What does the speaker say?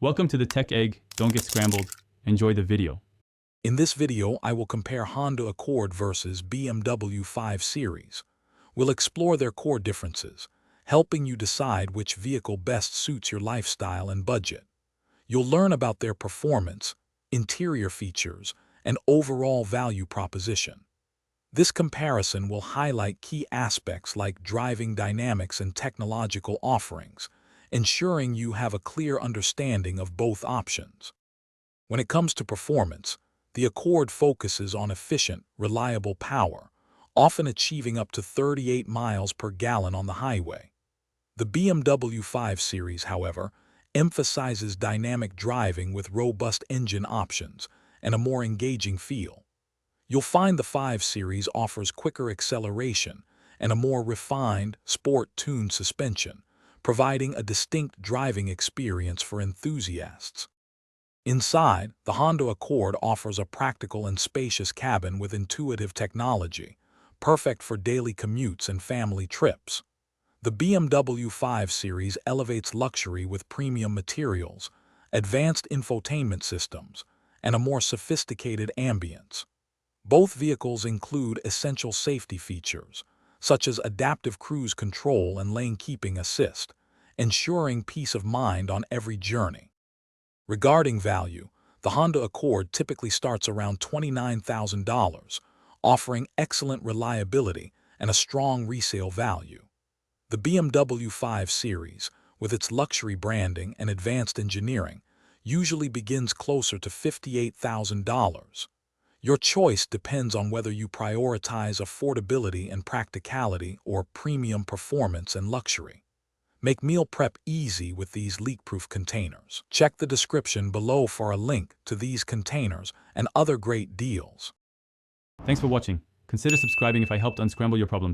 Welcome to the Tech Egg. Don't get scrambled. Enjoy the video. In this video, I will compare Honda Accord versus BMW 5 Series. We'll explore their core differences, helping you decide which vehicle best suits your lifestyle and budget. You'll learn about their performance, interior features, and overall value proposition. This comparison will highlight key aspects like driving dynamics and technological offerings, ensuring you have a clear understanding of both options. When it comes to performance, the Accord focuses on efficient, reliable power, often achieving up to 38 miles per gallon on the highway. The BMW 5 Series, however, emphasizes dynamic driving with robust engine options and a more engaging feel. You'll find the 5 Series offers quicker acceleration and a more refined, sport-tuned suspension, providing a distinct driving experience for enthusiasts. Inside, the Honda Accord offers a practical and spacious cabin with intuitive technology, perfect for daily commutes and family trips. The BMW 5 Series elevates luxury with premium materials, advanced infotainment systems, and a more sophisticated ambience. Both vehicles include essential safety features, such as adaptive cruise control and lane-keeping assist, ensuring peace of mind on every journey. Regarding value, the Honda Accord typically starts around $29,000, offering excellent reliability and a strong resale value. The BMW 5 Series, with its luxury branding and advanced engineering, usually begins closer to $58,000. Your choice depends on whether you prioritize affordability and practicality or premium performance and luxury. Make meal prep easy with these leak-proof containers. Check the description below for a link to these containers and other great deals. Thanks for watching. Consider subscribing if I helped unscramble your problems.